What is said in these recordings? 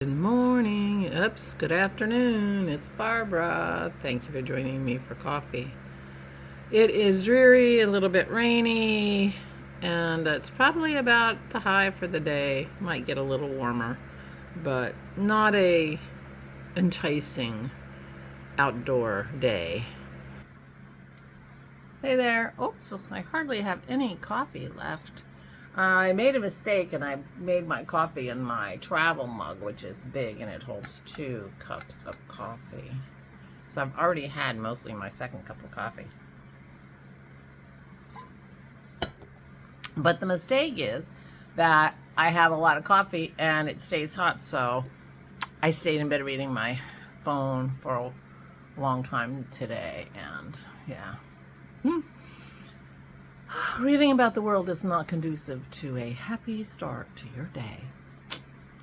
Good morning, oops, good afternoon, it's Barbara. Thank you for joining me for coffee. It is dreary, a little bit rainy, and it's probably about the high for the day. Might get a little warmer, but not a enticing outdoor day. Hey there. Oops, I hardly have any coffee left. I made a mistake and I made my coffee in my travel mug, which is big and it holds 2 cups of coffee. So I've already had mostly my second cup of coffee. But the mistake is that I have a lot of coffee and it stays hot, so I stayed in bed reading my phone for a long time today, and yeah. Reading about the world is not conducive to a happy start to your day.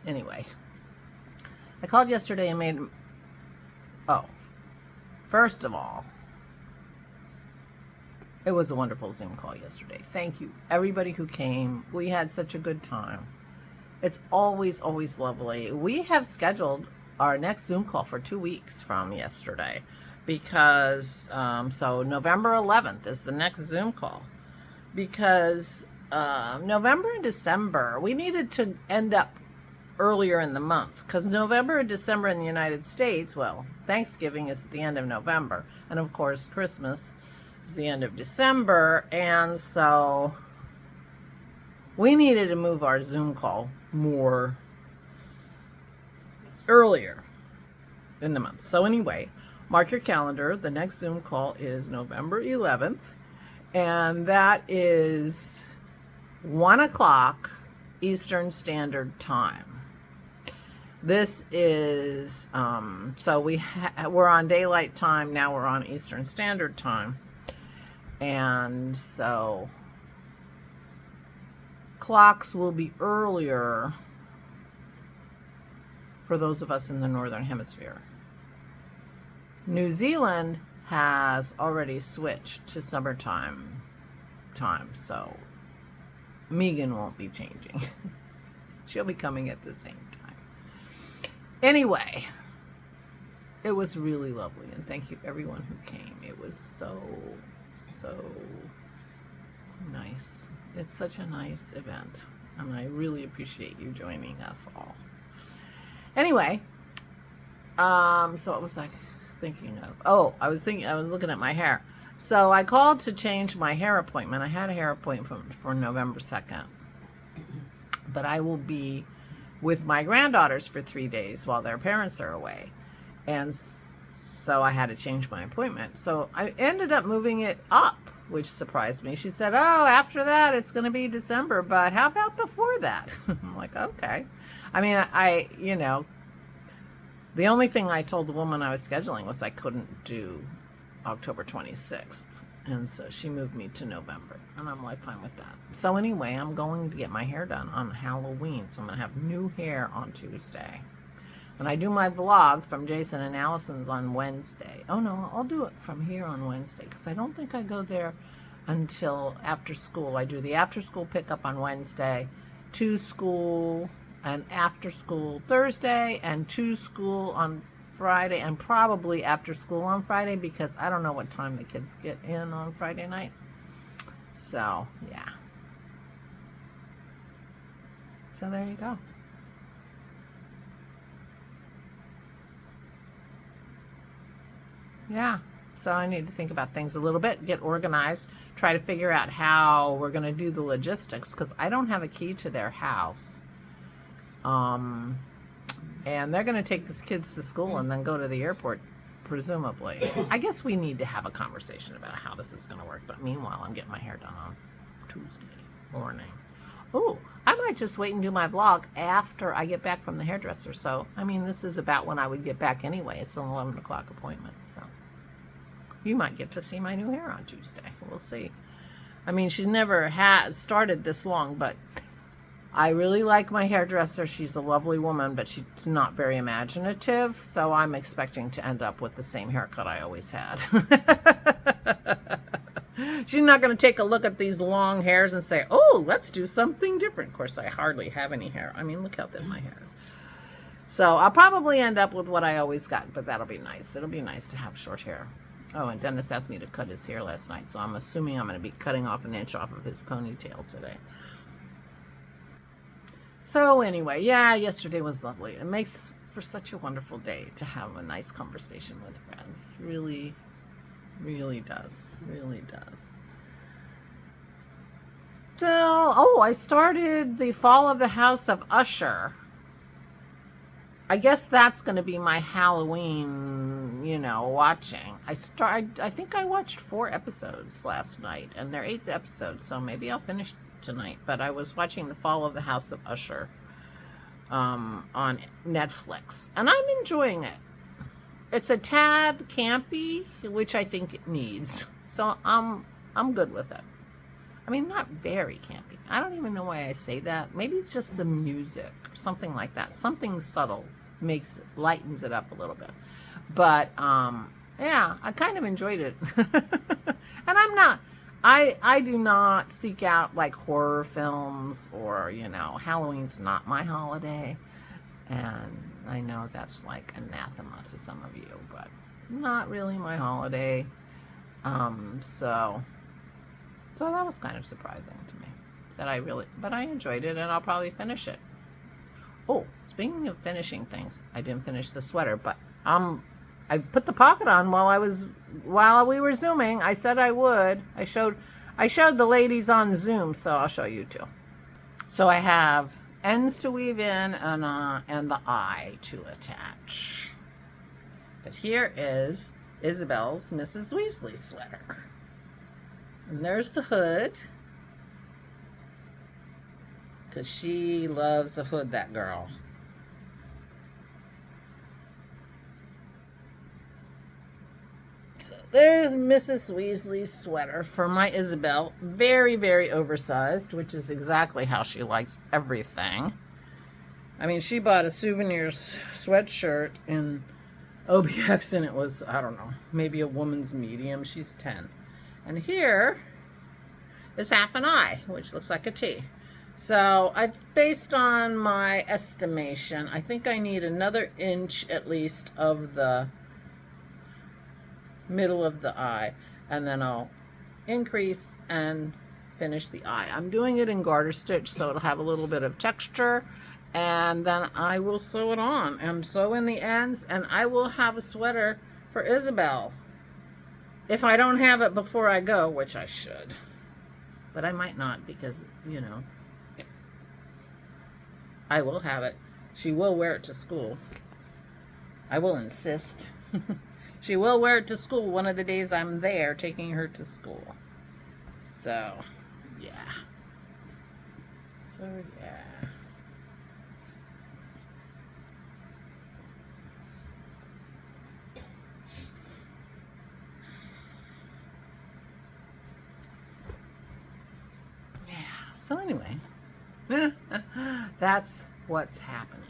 Anyway, I called yesterday and made... first of all, it was a wonderful Zoom call yesterday. Thank you, everybody who came. We had such a good time. It's always, always lovely. We have scheduled our next Zoom call for 2 weeks from yesterday because, so November 11th is the next Zoom call. Because November and December, we needed to end up earlier in the month. Because November and December in the United States, well, Thanksgiving is at the end of November. And of course, Christmas is the end of December. And so we needed to move our Zoom call more earlier in the month. So anyway, mark your calendar. The next Zoom call is November 11th. And that is 1 o'clock Eastern Standard Time. This is, so we're on daylight time, now we're on Eastern Standard Time. And so clocks will be earlier for those of us in the Northern Hemisphere. New Zealand has already switched to summertime time, so Megan won't be changing. She'll be coming at the same time. Anyway, it was really lovely, and thank you everyone who came. It was so nice. It's such a nice event, and I really appreciate you joining us all. Anyway, so it was like thinking of, I was looking at my hair. So I called to change my hair appointment. I had a hair appointment for November 2nd, but I will be with my granddaughters for 3 days while their parents are away, and so I had to change my appointment. So I ended up moving it up, which surprised me. She said, after that it's going to be December, but how about before that? I'm like, okay. I mean, the only thing I told the woman I was scheduling was I couldn't do October 26th. And so she moved me to November. And I'm like, fine with that. So anyway, I'm going to get my hair done on Halloween. So I'm going to have new hair on Tuesday. When I do my vlog from Jason and Allison's on Wednesday. Oh no, I'll do it from here on Wednesday, because I don't think I go there until after school. I do the after school pickup on Wednesday, to school and after school Thursday, and to school on Friday, and probably after school on Friday, because I don't know what time the kids get in on Friday night. So, yeah. So there you go. Yeah. So I need to think about things a little bit, get organized, try to figure out how we're going to do the logistics, because I don't have a key to their house. And they're going to take these kids to school and then go to the airport, presumably. I guess we need to have a conversation about how this is going to work. But meanwhile, I'm getting my hair done on Tuesday morning. Oh, I might just wait and do my vlog after I get back from the hairdresser. So, I mean, this is about when I would get back anyway. It's an 11 o'clock appointment. So, you might get to see my new hair on Tuesday. We'll see. I mean, she's never started this long, but I really like my hairdresser. She's a lovely woman, but she's not very imaginative. So I'm expecting to end up with the same haircut I always had. She's not going to take a look at these long hairs and say, oh, let's do something different. Of course, I hardly have any hair. I mean, look how thin my hair is. So I'll probably end up with what I always got, but that'll be nice. It'll be nice to have short hair. Oh, and Dennis asked me to cut his hair last night, so I'm assuming I'm going to be cutting off an inch off of his ponytail today. So anyway, yeah, yesterday was lovely. It makes for such a wonderful day to have a nice conversation with friends. Really, really does. Really does. So, oh, I started The Fall of the House of Usher. I guess that's going to be my Halloween, watching. I think I watched 4 episodes last night, and they're 8 episodes, so maybe I'll finish tonight. But I was watching The Fall of the House of Usher on Netflix, and I'm enjoying it. It's a tad campy, which I think it needs. So I'm good with it. I mean, not very campy. I don't even know why I say that. Maybe it's just the music or something like that. Something subtle lightens it up a little bit. But yeah, I kind of enjoyed it. And I do not seek out like horror films or, Halloween's not my holiday. And I know that's like anathema to some of you, but not really my holiday. So that was kind of surprising to me but I enjoyed it, and I'll probably finish it. Oh, speaking of finishing things, I didn't finish the sweater, but I put the pocket on while we were Zooming. I said I would. I showed the ladies on Zoom, so I'll show you too. So I have ends to weave in and the eye to attach. But here is Isabel's Mrs. Weasley sweater. And there's the hood. Because she loves a hood, that girl. So there's Mrs. Weasley's sweater for my Isabel. Very, very oversized, which is exactly how she likes everything. I mean, she bought a souvenir sweatshirt in OBX, and it was, I don't know, maybe a woman's medium. She's 10. And here is half an eye, which looks like a T. So based on my estimation, I think I need another inch at least of the middle of the eye, and then I'll increase and finish the eye. I'm doing it in garter stitch, so it'll have a little bit of texture, and then I will sew it on and sew in the ends, and I will have a sweater for Isabel. If I don't have it before I go, which I should. But I might not, because, I will have it. She will wear it to school. I will insist. She will wear it to school one of the days I'm there taking her to school. So, yeah. So anyway, that's what's happening.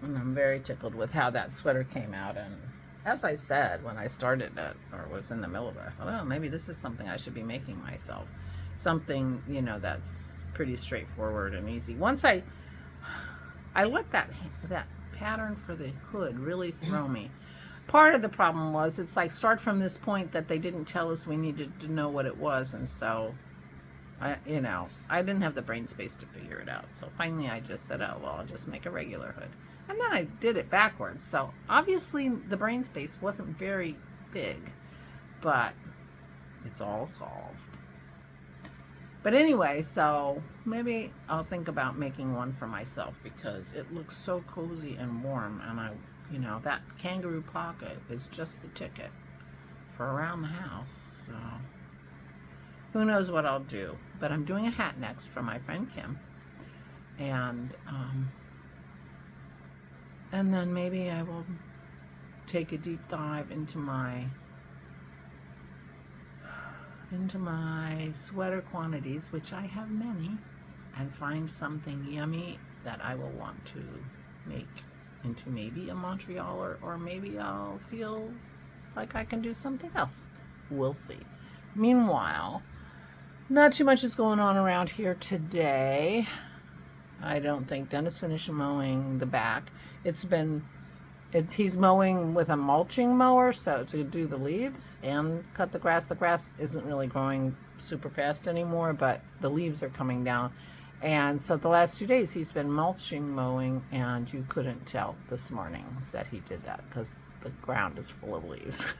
And I'm very tickled with how that sweater came out. And as I said when I started it, or was in the middle of it, I thought, oh, maybe this is something I should be making myself. Something, that's pretty straightforward and easy. Once I let that pattern for the hood really throw me. Part of the problem was it's like start from this point that they didn't tell us we needed to know what it was, and so I didn't have the brain space to figure it out. So finally I just said, oh, well, I'll just make a regular hood. And then I did it backwards. So obviously the brain space wasn't very big, but it's all solved. But anyway, so maybe I'll think about making one for myself, because it looks so cozy and warm, and that kangaroo pocket is just the ticket for around the house. So who knows what I'll do. But I'm doing a hat next for my friend Kim. And then maybe I will take a deep dive into my sweater quantities, which I have many, and find something yummy that I will want to make into maybe a Montrealer, or maybe I'll feel like I can do something else. We'll see. Meanwhile, not too much is going on around here today. I don't think. Dennis finished mowing the back. He's mowing with a mulching mower, so to do the leaves and cut the grass. The grass isn't really growing super fast anymore, but the leaves are coming down. And so the last 2 days he's been mulching mowing, and you couldn't tell this morning that he did that because the ground is full of leaves.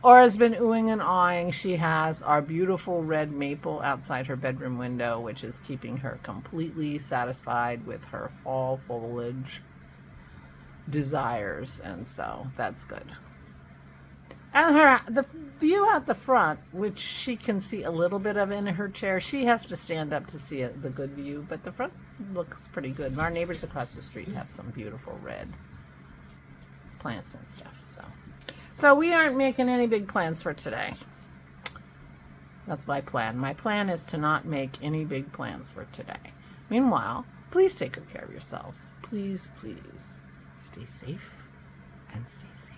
Aura's been oohing and awing. She has our beautiful red maple outside her bedroom window, which is keeping her completely satisfied with her fall foliage desires, and so that's good. And the view out the front, which she can see a little bit of in her chair, she has to stand up to see the good view, but the front looks pretty good. Our neighbors across the street have some beautiful red plants and stuff. So we aren't making any big plans for today. That's my plan. My plan is to not make any big plans for today. Meanwhile, please take good care of yourselves. Please, please stay safe and stay safe.